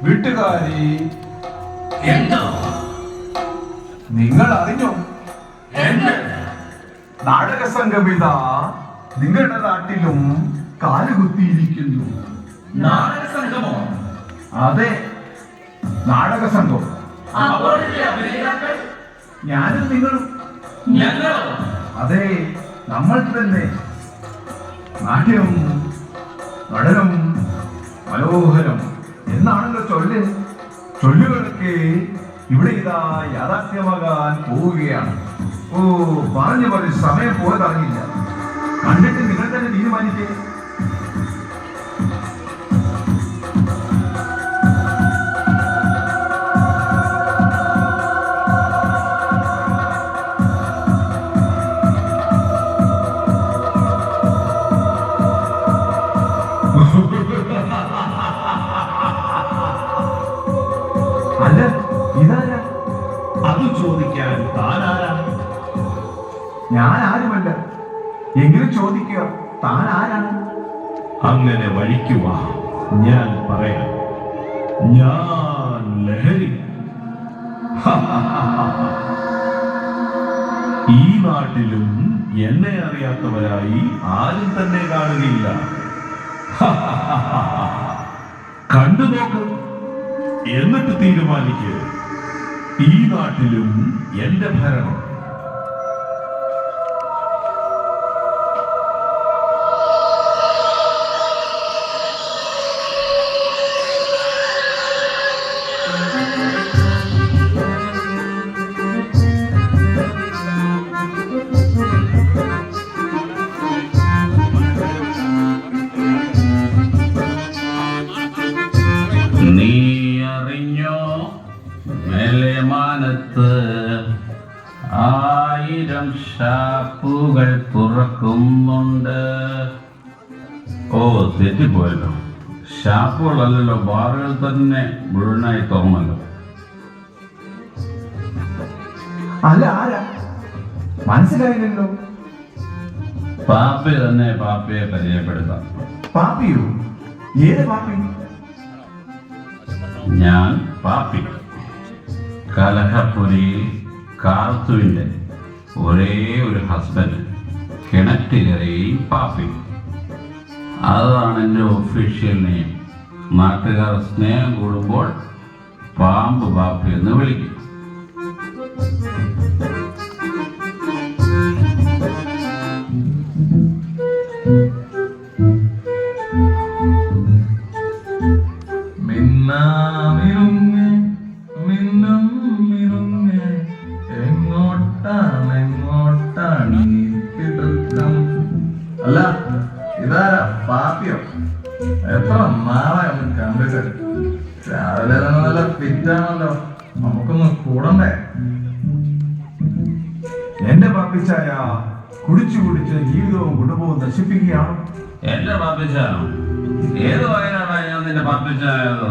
വീട്ടുകാരി എന്തോ നിങ്ങൾ അറിഞ്ഞോ? എന്ത്? നാടക സംഘമിത നിങ്ങളുടെ നാട്ടിലും കാലുകുത്തിയിരിക്കുന്നു. നാടക സംഘമോ? അതെ, നാടക സംഘം. അപ്പോഴത്തെ അഭിനേതാക്കൾ ഞാനും നിങ്ങളും. ഞങ്ങളോ? അതെ, നമ്മൾ തന്നെ. നാട്യം നടനം മനോഹരം എന്നാണല്ലോ ചൊല്ല്. ചൊല്ലുകളൊക്കെ ഇവിടെ ഇതാ യാഥാർത്ഥ്യമാകാൻ പോവുകയാണ്. ഓ, പറഞ്ഞു സമയം പോയതറിയില്ല. കണ്ടിട്ട് നിങ്ങൾ തന്നെ തീരുമാനിക്കേ. അല്ല, ഇതാരാ? അത് ചോദിക്കാൻ താനാരാ? ഞാൻ ആരുമല്ല. എങ്കിലും ചോദിക്കുക, താൻ ആരാണ്? അങ്ങനെ വഴിക്കുക ഞാൻ പറയാം. ഞാൻ ലഹരി. ഈ നാട്ടിലും എന്നെ അറിയാത്തവരായി ആരും തന്നെ കാണുകയില്ല. കണ്ടു നോക്ക്, എന്നിട്ട് തീരുമാനിക്കുക. ഈ നാട്ടിലും എന്റെ ഭരണം. നീ അറിഞ്ഞോ, മേലെമാനത്ത് 1000 ഷാപ്പുകൾ തുറക്കുന്നുണ്ട്. ഓ, തെറ്റിപ്പോയല്ലോ. ഷാപ്പുകളല്ലല്ലോ, ബാറുകൾ തന്നെ മുഴുവനായി തുറന്നല്ലോ. അല്ല, ആരാ? മനസ്സിലായില്ലല്ലോ. പാപ്പി തന്നെ പാപ്പിയെ പരിചയപ്പെടുത്താം. പാപ്പിയോ? ഏത് പാപ്പി? ഞാൻ പാപ്പി. കലഹപ്പുരിയിൽ കാർത്തുവിൻ്റെ ഒരേ ഒരു ഹസ്ബൻഡ്, കിണറ്റിലെറിയും പാപ്പി. അതാണ് എൻ്റെ ഒഫീഷ്യൽ നെയിം. നാട്ടുകാർ സ്നേഹം കൂടുമ്പോൾ പാമ്പ് പാപ്പി എന്ന് വിളിക്കും. അല്ല, ഇതാരാ? പാപ്പിയോ? എത്ര നാളായി ഒന്ന് കണ്ടിട്ട്. രാവിലെ തന്നെ നല്ല ഫിറ്റാണല്ലോ. നമുക്കൊന്ന് കൂടണ്ടേ? എന്റെ പാപ്പിച്ചായ കുടിച്ചു കുടിച്ച് ജീവിതവും കുടുംബവും നശിപ്പിക്കുകയാണ്. എന്റെ പാപ്പിച്ചായോ? ഏത് വയനാടാ ഞാൻ നിന്റെ പാപ്പിച്ചായത്?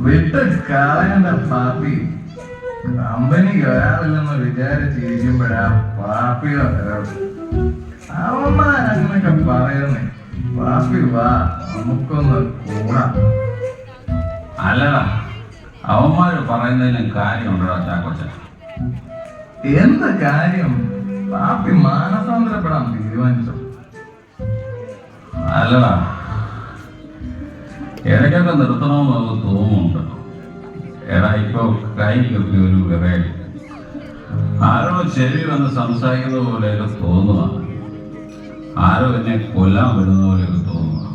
വിട്ട് കളയണ്ട പാപ്പി. കമ്പനിക്ക് ഒരാളില്ലെന്ന് വിചാരിച്ചിരിക്കുമ്പോഴാ പാപ്പിയുടെ അവന്മാരങ്ങനൊക്കെ പറയുന്നേ. പാപ്പി വാ, നമുക്കൊന്ന് കൂടാം. അല്ലടാ, അവന്മാര് പറയുന്നതിലും കാര്യമുണ്ടോ ചാക്കോച്ച? എന്ത് കാര്യം? പാപ്പി മാനസാന്തരപ്പെടാൻ തീരുമാനിച്ചു. അല്ലടാ, ഇടയ്ക്കൊക്കെ നിർത്തണമെന്ന് നമുക്ക് തോന്നുന്നുണ്ട്. എടാ, ഇപ്പൊ കൈക്കൊക്കെ ഒരു വിറയൽ. ആരോ ചെവി വന്ന് സംസാരിക്കുന്ന പോലെയൊക്കെ തോന്നുക. ആരോ എന്നെ കൊല്ലാൻ വരുന്ന പോലെയൊക്കെ തോന്നുക.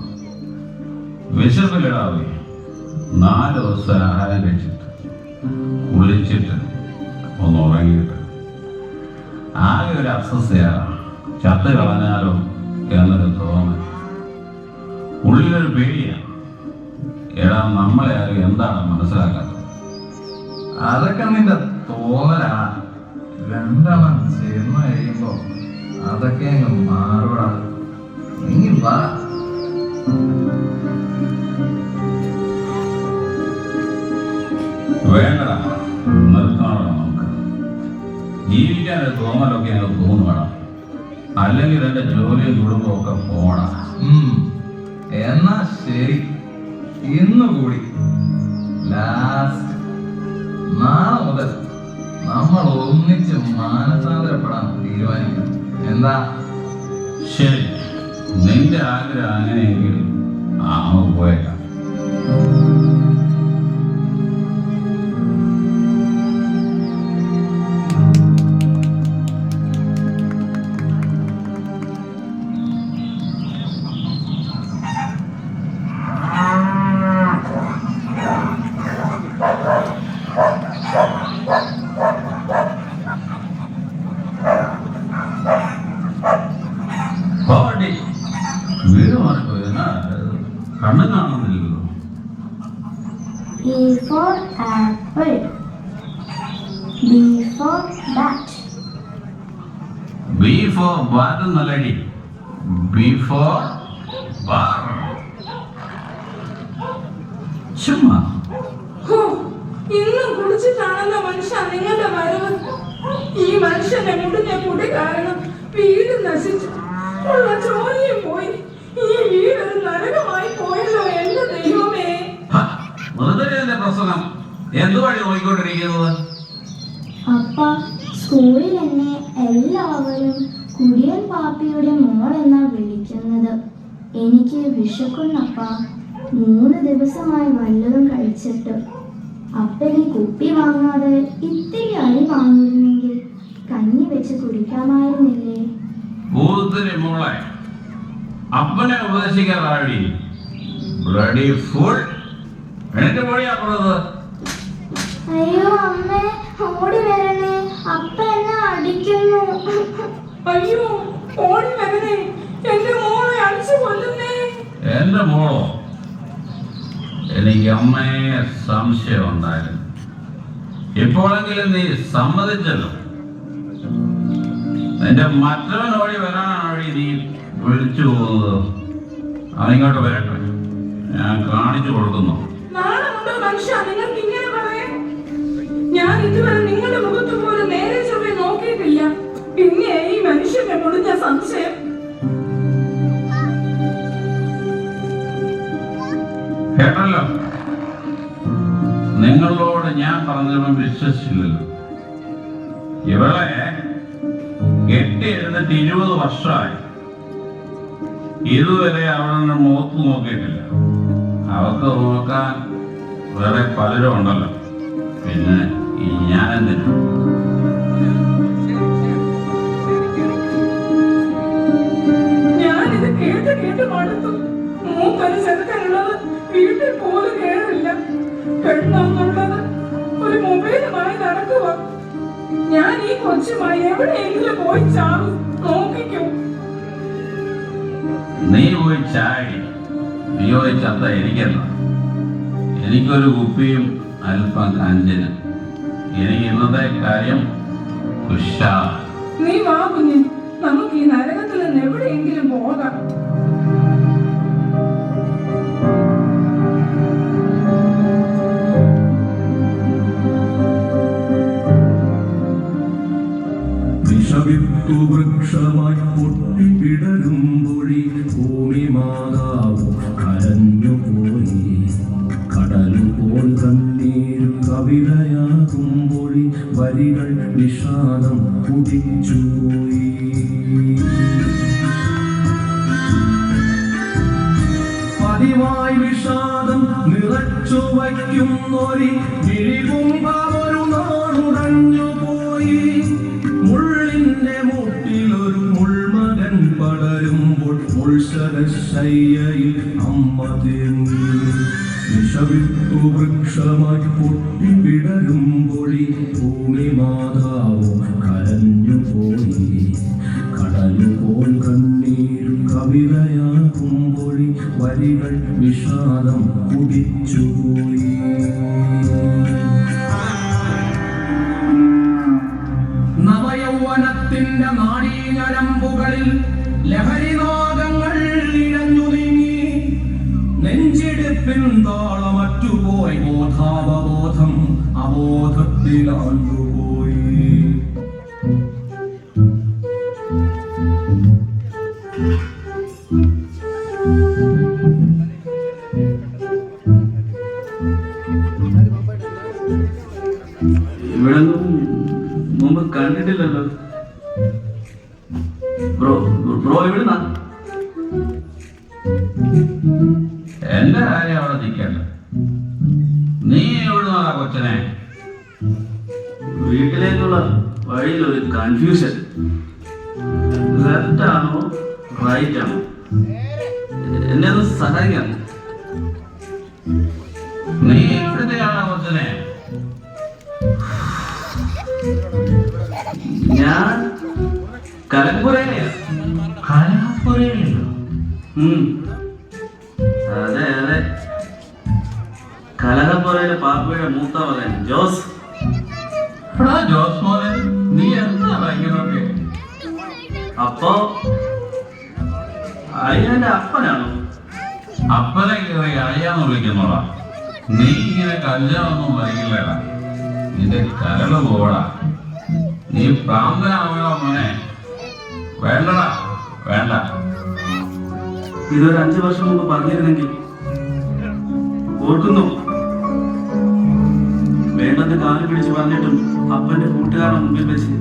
വിശപ്പിലിടാവേ. 4 ദിവസം ആഹാരം കഴിച്ചിട്ട് കുളിച്ചിട്ട് ഒന്ന് ഉറങ്ങിയിട്ട് ആകെ ഒരു അസ്വസ്ഥയാണ്. ചത്ത് കളഞ്ഞാലോ എന്നൊരു തോന്നൽ. ഉള്ളിലൊരു പേടിയാണ്. എടാ, നമ്മളെ ആരും എന്താണ് മനസ്സിലാക്കാത്തത്? അതൊക്കെ നിന്റെ തോന്നലാ. രണ്ടെണ്ണം ചേർന്ന് കഴിയുമ്പോ അതൊക്കെ അങ്ങ് മാറുക. നീ വാ. വേണ്ടടാ, നിർത്തണോ നമുക്ക്? ജീവിക്കാനൊരു തോന്നലൊക്കെ അങ്ങ് തോന്നുവേണം. അല്ലെങ്കിൽ എന്റെ ജോലിയും കുടുംബവും ഒക്കെ പോണം. എന്നാ ശരി, ഇന്ന് കൂടി ലാസ്റ്റ്. നാളെ മുതൽ നമ്മൾ ഒന്നിച്ച് മാനസാന്തരപ്പെടാൻ തീരുമാനിക്കും. എന്താ? ശരി, നിന്റെ ആഗ്രഹം അങ്ങനെയെങ്കിൽ പോയേക്കാം. വീട് മാറിപ്പോയെന്നാ കണ്ണും കാണുന്നില്ലല്ലോ. A for apple. B for bat. B for bat എന്നല്ലടി, B for bar. ചുമ്മാ ഇന്നും കുടിച്ചിട്ടാണല്ലോ മനുഷ്യ നിങ്ങളുടെ വരവ്. ഈ മനുഷ്യന്റെ മുടിഞ്ഞ മുടി കാരണം വീട് നശിച്ചു, ഉള്ള ജോലിയും പോയി. ഈ വീട് ഒരു നരകമായി പോയല്ലോ എന്റെ ദൈവമേ. മൃതന്റെ പ്രസംഗം എന്തുവഴി നോക്കിക്കൊണ്ടിരിക്കുന്നത്? അപ്പ, സ്കൂളിൽ എന്നെ എല്ലാവരും കുടിയൻ പാപ്പിയുടെ മോൾ എന്നാ വിളിക്കുന്നത്. എനിക്ക് വിശക്കുന്നപ്പ. 3 ദിവസമായി വല്ലതും കഴിച്ചിട്ട്. അപ്പനെ കുപ്പി വാങ്ങാതെ ഇത്തിരി അരി വാങ്ങിയിരുന്നെങ്കിൽ കഞ്ഞി വെച്ച് കുടിക്കാമായിരുന്നില്ലേ? ഊത്തിരി മോളെ, അപ്പനെ ഉപദേശിക്കാറാടി. Bloody full. എന്നിട്ട് പോടിയാക്കുന്നത്. അയ്യോ അമ്മേ, ഓടി വരണേ, അപ്പ എന്നെ അടിക്കുന്നു. അയ്യോ ഓടി വരണേ, എന്റെ മോളെ അടിച്ചു കൊല്ലുന്നേ. എന്റെ മോളോ? എനിക്ക് അമ്മയെ സംശയം ഉണ്ടായിരുന്നു. ഇപ്പോഴെങ്കിലും നീ സമ്മതിച്ചല്ലോ. നിന്റെ മറ്റവൻ ഓടി വരാനാണ് നീ വിളിച്ചു പോകുന്നത്. അവനിങ്ങോട്ട് വരട്ടെ, ഞാൻ കാണിച്ചു കൊടുക്കുന്നു. നാളെ മനുഷ്യ നിങ്ങൾക്ക് ഇങ്ങനെ പറയാം? ഞാൻ ഇതുവരെ നിങ്ങളുടെ മുഖത്ത് പോലെ നേരെ ചൊവ്വെ നോക്കിയിട്ടില്ല. പിന്നെ ഈ മനുഷ്യന്റെ മുടിഞ്ഞ സംശയം. കേട്ടല്ലോ, നിങ്ങളോട് ഞാൻ പറഞ്ഞവൻ വിശ്വസിച്ചില്ലല്ലോ. ഇവളെ കെട്ടിയിരുന്നിട്ട് 20 വർഷമായി. ഇതുവരെ അവളുടെ മുഖത്ത് നോക്കിയിട്ടില്ല. അവർക്ക് നോക്കാൻ വേറെ പലരും ഉണ്ടല്ലോ. പിന്നെ ഈ ഞാനെന്തിനാ? ഞാനിത് കേട്ട് മടുത്തു. മൂക്കൊരു ചെറുക്കനുള്ളത് വീട്ടിൽ പോലും കേറില്ല. പെണ്ണെന്നുള്ളത് ഒരു മൊബൈലുമായി നടക്കുക. ഞാൻ ഈ കൊച്ചുമായി എവിടെയെങ്കിലും പോയി ചാവും. നോക്കിക്കോ. നീ പോയി ചാടി, നീ പോയി ചത്ത എനിക്കല്ല. എനിക്കൊരു കുപ്പിയും അല്പം കഞ്ചന്. എനിക്ക് ഇന്നത്തെ കാര്യം ഉഷാർ. നീ വാ കുഞ്ഞ്, നമുക്ക് ഈ നരകത്തിൽ നിന്ന് എവിടെയെങ്കിലും പോകാം. വിഷവിത്തു വൃക്ഷമായി പൊട്ടിപ്പിടരുമ്പൊഴി ഭൂമി മാതാവ് കരഞ്ഞുപോയി. കടലുപോൽ കണ്ണീരു കവിതയാകുമ്പൊഴി വരികൾ വിഷാദം കുടിച്ചുപോയി. പതിവായി വിഷാദം നിറച്ചു വയ്ക്കുന്നൊരി വിഴികുമ്പൊരു നാടുടഞ്ഞുപോയി. മുള്ളിന്റെ മുട്ടിലൊരു മുൾമകൻ പടരുമ്പോൾ മുൾശരശയ്യയിൽ അമ്മ തേങ്ങി. വിഷവിത്തു വൃക്ഷമായി പൊട്ടിപ്പിടരുമ്പൊഴി ഭൂമി മാതാവ് കരഞ്ഞുപോയി. കടലുപോൽ കണ്ണീരു കവിതയാകുമ്പൊഴി വരികൾ വിഷാദം കുടിച്ചുപോയി. നവയൗവനത്തിന്റെ നാഡീഞരമ്പുകളിൽ ലഹരിനാദങ്ങൾ ഇഴഞ്ഞു നീങ്ങി. നെഞ്ചിടിപ്പിൻ താളമറ്റുപോയി. ബോധാവബോധം അബോധത്തിലാണ്ടുപോയി. വഴിയിലൊരു കൺഫ്യൂഷൻ. ലെഫ്റ്റ് ആണോ റൈറ്റ് ആണോ? എന്നെ ഒന്ന് സഹായിക്കാം. നീ എവിടുത്തെയാണ് കൊച്ചനെ? ഞാൻ കലപ്പുരയിലെയാ. കലഹപ്പുരയിലോ? അതെ അതെ, കലഹപ്പുരയിലെ പാപ്പയുടെ മൂത്ത മകൻ ജോസ്. എടാ ജോസ് മോനെ, നീ എന്താ ഭയങ്കരമൊക്കെ? അപ്പോ അയ്യന്റെ അപ്പനാണോ? അപ്പനെ കയറി അയ്യാന്ന് വിളിക്കുന്നോടാ. നീ ഇങ്ങനെ കല്യാണമൊന്നും വരികില്ലടാ, നിന്റെ കരള് പോടാ. നീ പ്രാന്തനാവണോ മോനെ? വേണ്ടടാ, വേണ്ട. ഇതൊരു 5 വർഷം മുമ്പ് പറഞ്ഞിരുന്നെങ്കിൽ ഓർക്കുന്നു. വേണ്ടെന്ന് കാല് പിടിച്ച് പറഞ്ഞിട്ടും അപ്പന്റെ കൂട്ടുകാരുടെ മുമ്പിൽ വെച്ച്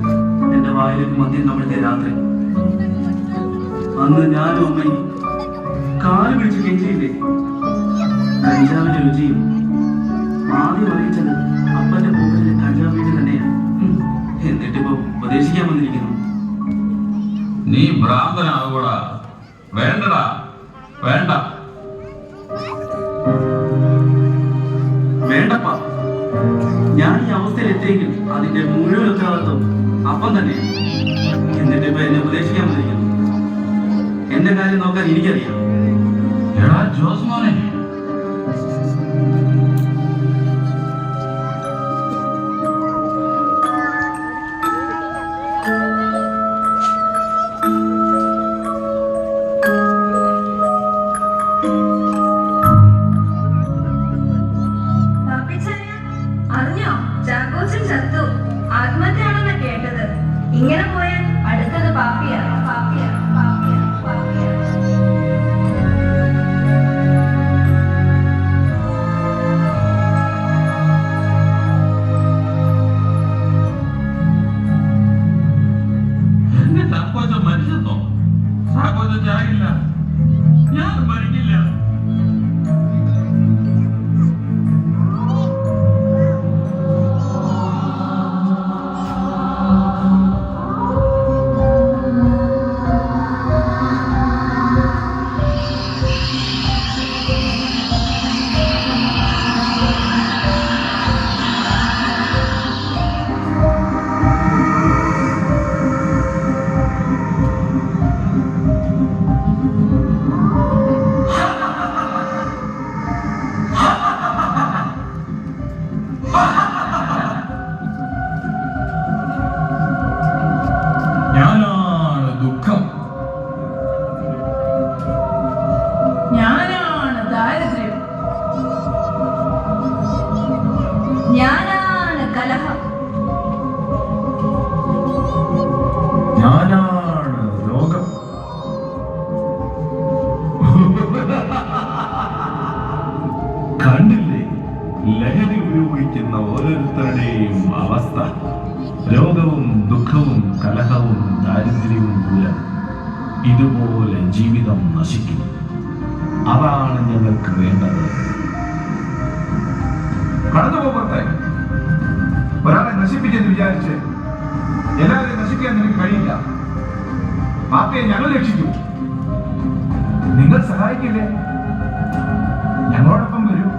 എന്റെ വായിലേക്ക് മദ്യം കമിഴ്ത്തിയ രാത്രി. അന്ന് ഞാനും അമ്മയും കാല് പിടിച്ച് കെഞ്ചിയില്ലേ. കഞ്ചാവിന്റെ രുചിയും ആദ്യം അറിയിച്ചത് അപ്പന്റെ പോക്കറ്റിലെ കഞ്ചാവ് വീട്ടിൽ തന്നെയാണ്. എന്നിട്ടിപ്പോ ഉപദേശിക്കാൻ വന്നിരിക്കുന്നു. നീ ഭ്രാന്തനാകൂടാ. വേണ്ടടാ, വേണ്ട. വേണ്ടപ്പ, ഞാൻ ഈ അവസ്ഥയിൽ എത്തിയെങ്കിൽ അതിന്റെ മുഴുവൻ ഉത്തരവാദിത്വം അപ്പം തന്നെ. എന്നിട്ടിപ്പോ എന്നെ ഉപദേശിക്കാൻ വന്നിരിക്കുന്നു. എന്റെ കാര്യം നോക്കാൻ എനിക്കറിയാം. എടാ ജോസ് മോനെ, അറിഞ്ഞോ? ചാക്കോച്ചൻ ചത്തു. ആത്മഹത്യയാണെന്നാ കേട്ടത്. ഇങ്ങനെ പോയാൽ അടുത്തത് പാപ്പിയാ, പാപ്പിയാ, പാപ്പിയാ, പാപ്പിയാ. എന്റെ ചാക്കോച്ചൻ മരിച്ചെന്നോ? ചാക്കോച്ചൻ ചാകില്ല, ഞാൻ മരിക്കില്ല. ഞാനാണ് ദുഃഖം, ഞാനാണ് ദാരിദ്ര്യം, ഞാനാണ് കലഹം, ഞാനാണ് രോഗം. കണ്ടില്ലേ ലഹരി ഉപയോഗിക്കുന്ന ഓരോരുത്തരുടെയും അവസ്ഥ? രോഗവും ദുഃഖവും കലഹവും ദാരിദ്ര്യവും മൂലം ഇതുപോലെ ജീവിതം നശിക്കും. അതാണ് ഞങ്ങൾക്ക് വേണ്ടത്. കടന്നു പോകട്ടെ. ഒരാളെ നശിപ്പിച്ചെന്ന് വിചാരിച്ച് എല്ലാവരെയും നശിപ്പിക്കാൻ നിനക്ക് കഴിയില്ല. പാപ്പയെ ഞങ്ങൾ രക്ഷിക്കും. നിങ്ങൾ സഹായിക്കില്ലേ? ഞങ്ങളോടൊപ്പം വരൂ.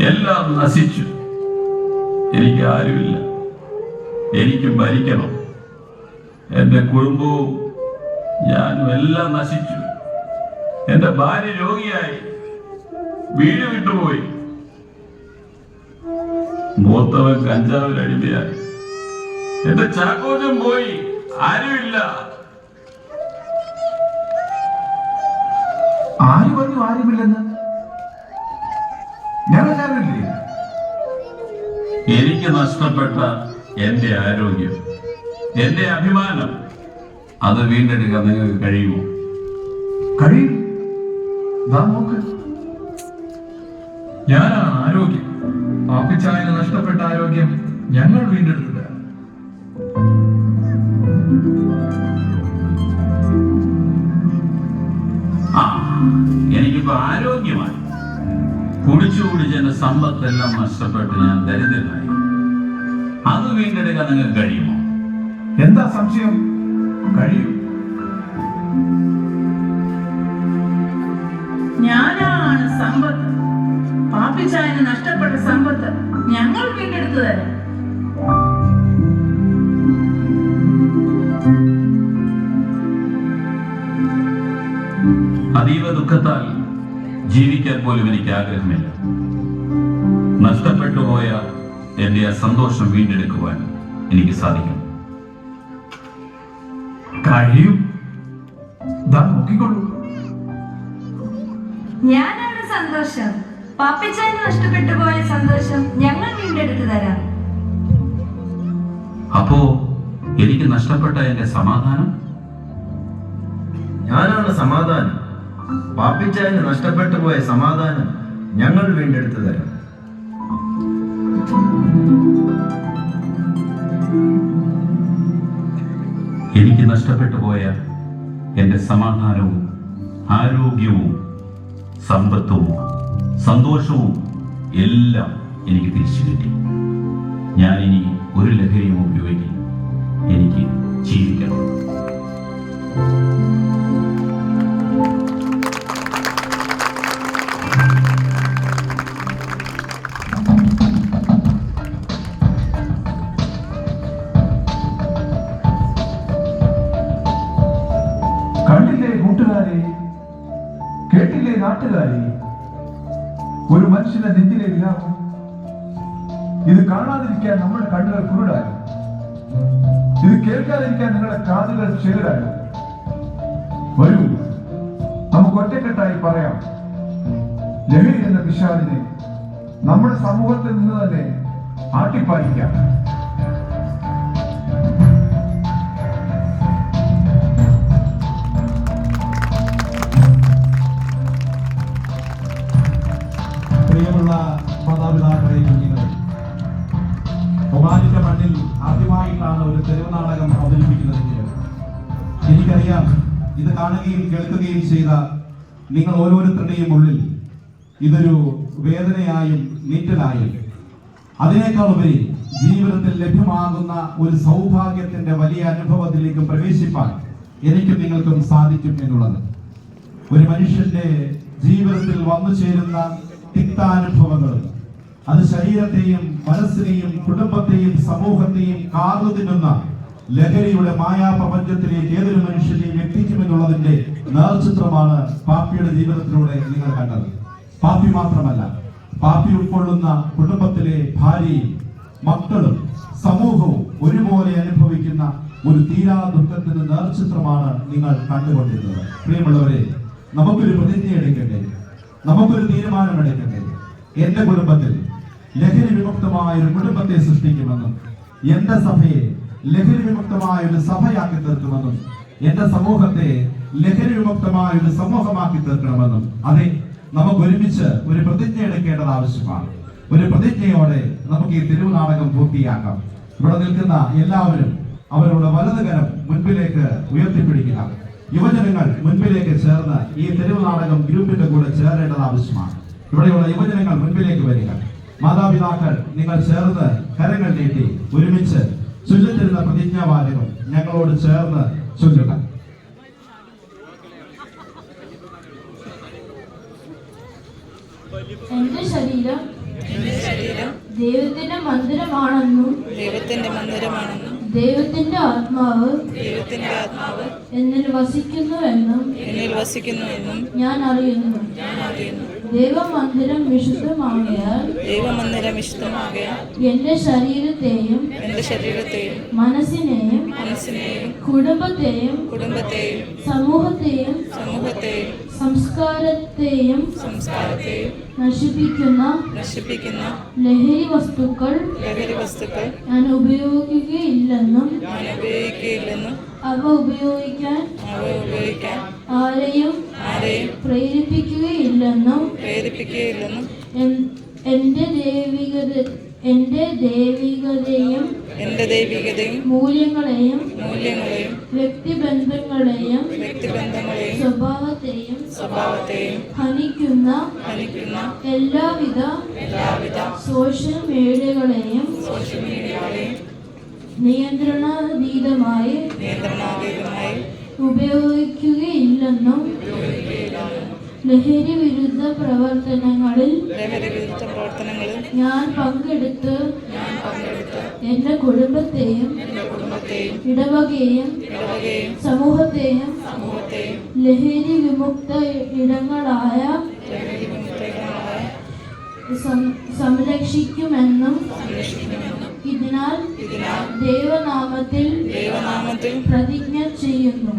എല്ലാം നശിച്ചു. എനിക്ക് ആരുമില്ല. എനിക്ക് മരിക്കണം. എന്റെ കുടുംബവും ഞാനും എല്ലാം നശിച്ചു. എന്റെ ഭാര്യ രോഗിയായി, വീട് വിട്ടുപോയി. മൂത്തവൻ കഞ്ചാവിൽ അടിമയായി. എന്റെ ചാക്കോച്ചൻ പോയി, ആരുമില്ല. ആര് പറഞ്ഞു ആരുമില്ലെന്ന്? ഞങ്ങളെല്ലാവരില്ലേ? എനിക്ക് നഷ്ടപ്പെട്ട എന്റെ ആരോഗ്യം, എന്റെ അഭിമാനം, അത് വീണ്ടെടുക്കാൻ നിങ്ങൾക്ക് കഴിയുമോ? കഴിയും. ദാ നോക്ക്. ഞാനാണ് ആരോഗ്യം. പാപ്പിച്ചായന് നഷ്ടപ്പെട്ട ആരോഗ്യം ഞങ്ങൾ വീണ്ടെടുത്തു തരാം. ഞാനിപ്പോ ആരോഗ്യമായി. കുടിച്ചു കുടിച്ച് എന്റെ സമ്പത്തെല്ലാം നഷ്ടപ്പെട്ട് ഞാൻ ദരിദ്രനായി. അത് വീണ്ടെടുക്കാൻ നിങ്ങൾക്ക് കഴിയുമോ? എന്താ സംശയം? കഴിയും. ഞാനാണ് സമ്പത്ത്. പാപ്പിച്ചായന് നഷ്ടപ്പെട്ട സമ്പത്ത് ഞങ്ങൾ വീണ്ടെടുത്തു തരാം. അതീവ ദുഃഖത്താൽ ജീവിക്കാൻ പോലും എനിക്ക് ആഗ്രഹമില്ല. നഷ്ടപ്പെട്ടു പോയ എന്റെ ആ സന്തോഷം വീണ്ടെടുക്കുവാൻ എനിക്ക് സാധിക്കും. കഴിയും. ദാ നോക്കിക്കൊള്ളൂ. ഞാനാണ് സന്തോഷം. പാപ്പിച്ചായന് നഷ്ടപ്പെട്ടു പോയ സന്തോഷം ഞങ്ങൾ വീണ്ടെടുത്തു തരാം. അപ്പോ എനിക്ക് നഷ്ടപ്പെട്ട എന്റെ സമാധാനം? ഞാനാണ് സമാധാനം. പാപ്പിച്ചായന് നഷ്ടപ്പെട്ടു പോയ സമാധാനം ഞങ്ങൾ വീണ്ടെടുത്തു തരാം. എനിക്ക് നഷ്ടപ്പെട്ടു പോയ എന്റെ സമാധാനവും ആരോഗ്യവും സമ്പത്തും സന്തോഷവും എല്ലാം എനിക്ക് തിരിച്ചു കിട്ടി. ഞാൻ ഇനി ഒരു ലഹരിയും ഉപയോഗിക്കും. എനിക്ക് ജീവിക്കണം. കണ്ടില്ലേ കൂട്ടുകാരെ, കേട്ടില്ലേ നാട്ടുകാരെ, ഒരു മനുഷ്യന്റെ നെഞ്ചിലെ വിലാപം. ഇത് കാണാതിരിക്കാൻ നമ്മുടെ കണ്ണുകൾ കുരുടായി, ഇത് കേൾക്കാതിരിക്കാൻ നിങ്ങളുടെ കാതുകൾ ചെറുതായി. വരൂ, നമുക്ക് ഒറ്റക്കെട്ടായി പറയാം, ലഹരി എന്ന പിശാചിനെ നമ്മുടെ സമൂഹത്തിൽ നിന്ന് തന്നെ ആട്ടിപ്പാലിക്കാം. പ്രിയമുള്ള മാതാപിതാക്കളെ, കുഞ്ഞുങ്ങളെ, ഒമാനിന്റെ മണ്ണിൽ ആദ്യമായിട്ടാണ് ഒരു തെരുവ് നാടകം അവതരിപ്പിക്കുന്നതെങ്കിൽ എനിക്കറിയാം, ഇത് കാണുകയും കേൾക്കുകയും ചെയ്ത നിങ്ങൾ ഓരോരുത്തരുടെയും ഉള്ളിൽ ഇതൊരു വേദനയായും നീറ്റലായും അതിനേക്കാൾ ഉപരി ജീവിതത്തിൽ ലഭ്യമാകുന്ന ഒരു സൗഭാഗ്യത്തിന്റെ വലിയ അനുഭവത്തിലേക്ക് പ്രവേശിപ്പാൻ എനിക്കും നിങ്ങൾക്കും സാധിക്കും എന്നുള്ളത്. ഒരു മനുഷ്യന്റെ ജീവിതത്തിൽ വന്നു ചേരുന്ന തിക്താനുഭവങ്ങൾ അത് ശരീരത്തെയും മനസ്സിനെയും കുടുംബത്തെയും സമൂഹത്തെയും കാർന്നു തിന്നുന്ന ലഹരിയുടെ മായാപ്രപഞ്ചത്തിലേക്ക് ഏതൊരു മനുഷ്യനെയും എത്തിക്കുമെന്നുള്ളതിന്റെ നേർചിത്രമാണ് പാപ്പിയുടെ ജീവിതത്തിലൂടെ നിങ്ങൾ കണ്ടത്. പാപ്പി മാത്രമല്ല, പാപ്പി ഉൾക്കൊള്ളുന്ന കുടുംബത്തിലെ ഭാര്യയും മക്കളും സമൂഹവും ഒരുപോലെ അനുഭവിക്കുന്ന ഒരു തീരാ ദുഃഖത്തിന്റെ നേർചിത്രമാണ് നിങ്ങൾ കണ്ടുകൊണ്ടിരുന്നത്. പ്രിയമുള്ളവരെ, നമുക്കൊരു പ്രതിജ്ഞ എടുക്കട്ടെ, നമുക്കൊരു തീരുമാനമെടുക്കട്ടെ. എന്റെ കുടുംബത്തിൽ ലഹരി വിമുക്തമായ ഒരു കുടുംബത്തെ സൃഷ്ടിക്കുമെന്നും എന്റെ സഭയെ ലഹരി വിമുക്തമായ ഒരു സഭയാക്കി തീർക്കുമെന്നും എന്റെ സമൂഹത്തെ ലഹരി വിമുക്തമായ ഒരു സമൂഹമാക്കി തീർക്കണമെന്നും അതെ, നമുക്ക് ഒരുമിച്ച് ഒരു പ്രതിജ്ഞ എടുക്കേണ്ടത് ആവശ്യമാണ്. ഒരു പ്രതിജ്ഞയോടെ നമുക്ക് ഈ തെരുവ് നാടകം പൂർത്തിയാക്കാം. ഇവിടെ നിൽക്കുന്ന എല്ലാവരും അവരുടെ വലതുകരം മുൻപിലേക്ക് ഉയർത്തിപ്പിടിക്കുക. യുവജനങ്ങൾ മുൻപിലേക്ക് ചേർന്ന് ഈ തെരുവ് നാടകം ഗ്രൂപ്പിന്റെ കൂടെ ചേരേണ്ടത് ആവശ്യമാണ്. ഇവിടെയുള്ള യുവജനങ്ങൾ മുൻപിലേക്ക് വരിക. മാതാപിതാക്കൾ നിങ്ങൾ ചേർന്ന് കരങ്ങൾ നീട്ടി ഒരുമിച്ച് ചൊല്ലിത്തരുന്ന പ്രതിജ്ഞാവാചകം ഞങ്ങളോട് ചേർന്ന് ചൊല്ലുക. എന്റെ ശരീരം ദൈവത്തിന്റെ മന്ദിരമാണെന്നും ദൈവത്തിന്റെ ആത്മാവ് എന്നിൽ വസിക്കുന്നുവെന്നും ഞാൻ അറിയുന്നു. ദൈവമന്ദിരം വിശുദ്ധമാകയാൽ എന്റെ ശരീരത്തെയും മനസ്സിനെയും കുടുംബത്തെയും സമൂഹത്തെയും സംസ്കാരത്തെയും നശിപ്പിക്കുന്ന ലഹരി വസ്തുക്കൾ ഞാൻ ഉപയോഗിക്കുകയില്ലെന്നും അവ ഉപയോഗിക്കാൻ ആരെയും പ്രേരിപ്പിക്കുകയില്ലെന്നും എന്റെ ദൈവികതയും മൂല്യങ്ങളെയും വ്യക്തിബന്ധങ്ങളെയും സ്വഭാവത്തെയും ഹനിക്കുന്ന എല്ലാവിധ സോഷ്യൽ മീഡിയകളെയും നിയന്ത്രണാതീതമായി ഉപയോഗിക്കുകയില്ലെന്നും ലഹരി വിരുദ്ധ പ്രവർത്തനങ്ങളിൽ ഞാൻ പങ്കെടുത്ത് എന്റെ കുടുംബത്തെയും ഇടവകയെയും സമൂഹത്തെയും ലഹരി വിമുക്ത ഇടങ്ങളായ സംരക്ഷിക്കുമെന്നും ഇതിനാൽ ദൈവനാമത്തിൽ പ്രതിജ്ഞ ചെയ്യുന്നു.